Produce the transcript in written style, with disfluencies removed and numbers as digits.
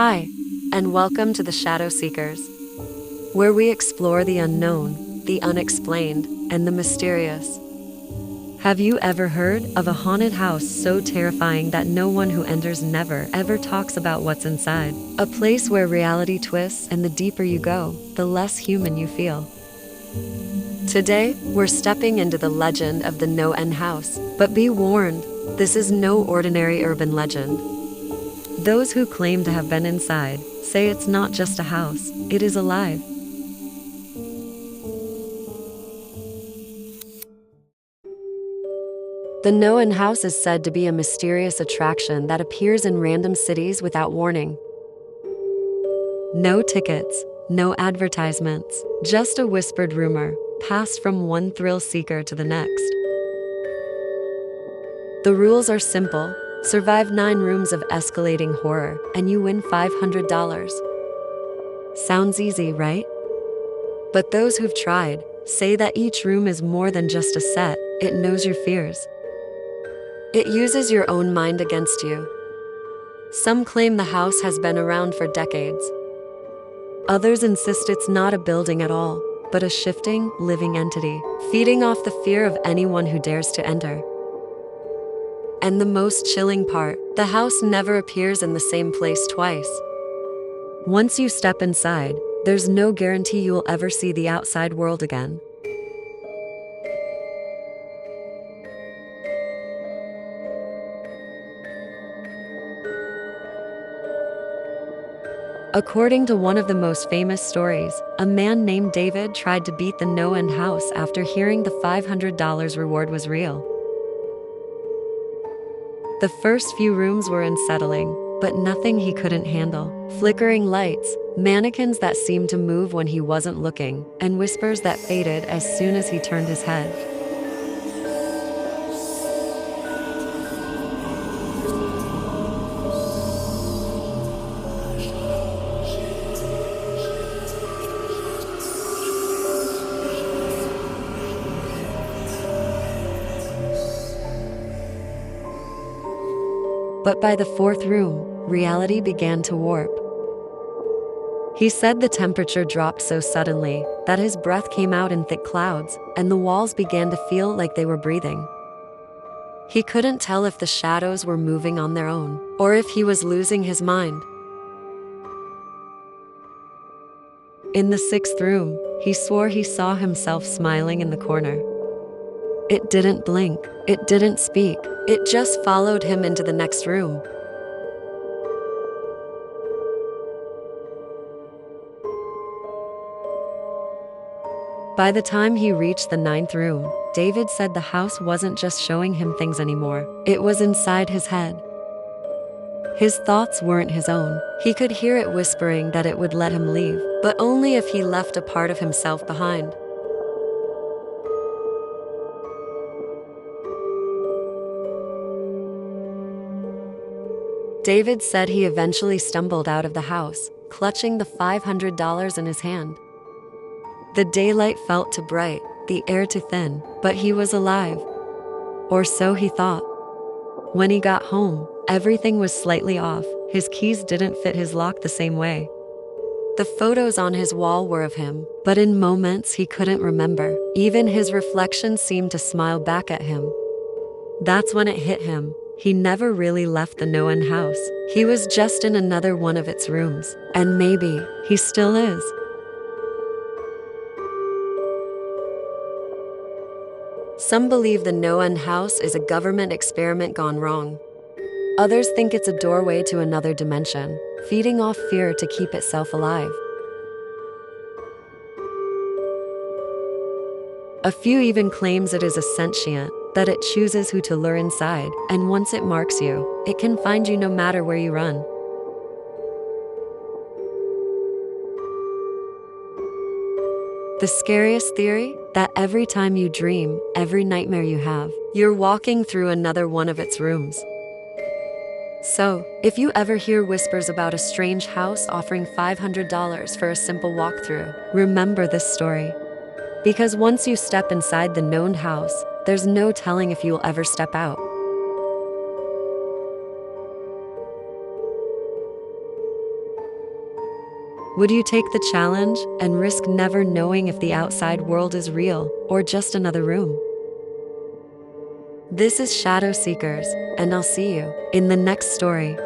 Hi, and welcome to the Shadow Seekers, where we explore the unknown, the unexplained, and the mysterious. Have you ever heard of a haunted house so terrifying that no one who enters never, ever talks about what's inside? A place where reality twists, and the deeper you go, the less human you feel. Today, we're stepping into the legend of the NoEnd House. But be warned, this is no ordinary urban legend. Those who claim to have been inside say it's not just a house, it is alive. The NoEnd House is said to be a mysterious attraction that appears in random cities without warning. No tickets, no advertisements, just a whispered rumor, passed from one thrill seeker to the next. The rules are simple: survive 9 rooms of escalating horror, and you win $500. Sounds easy, right? But those who've tried say that each room is more than just a set, it knows your fears. It uses your own mind against you. Some claim the house has been around for decades. Others insist it's not a building at all, but a shifting, living entity, feeding off the fear of anyone who dares to enter. And the most chilling part, the house never appears in the same place twice. Once you step inside, there's no guarantee you'll ever see the outside world again. According to one of the most famous stories, a man named David tried to beat the NoEnd House after hearing the $500 reward was real. The first few rooms were unsettling, but nothing he couldn't handle. Flickering lights, mannequins that seemed to move when he wasn't looking, and whispers that faded as soon as he turned his head. But by the 4th room, reality began to warp. He said the temperature dropped so suddenly that his breath came out in thick clouds, and the walls began to feel like they were breathing. He couldn't tell if the shadows were moving on their own, or if he was losing his mind. In the 6th room, he swore he saw himself smiling in the corner. It didn't blink, it didn't speak, it just followed him into the next room. By the time he reached the 9th room, David said the house wasn't just showing him things anymore, it was inside his head. His thoughts weren't his own. He could hear it whispering that it would let him leave, but only if he left a part of himself behind. David said he eventually stumbled out of the house, clutching the $500 in his hand. The daylight felt too bright, the air too thin, but he was alive. Or so he thought. When he got home, everything was slightly off. His keys didn't fit his lock the same way. The photos on his wall were of him, but in moments he couldn't remember. Even his reflection seemed to smile back at him. That's when it hit him. He never really left the NoEnd House. He was just in another one of its rooms. And maybe he still is. Some believe the NoEnd House is a government experiment gone wrong. Others think it's a doorway to another dimension, feeding off fear to keep itself alive. A few even claims it is a sentient, that it chooses who to lure inside, and once it marks you, it can find you no matter where you run. The scariest theory? That every time you dream, every nightmare you have, you're walking through another one of its rooms. So, if you ever hear whispers about a strange house offering $500 for a simple walkthrough, remember this story. Because once you step inside the NoEnd House, there's no telling if you'll ever step out. Would you take the challenge and risk never knowing if the outside world is real or just another room? This is Shadow Seekers, and I'll see you in the next story.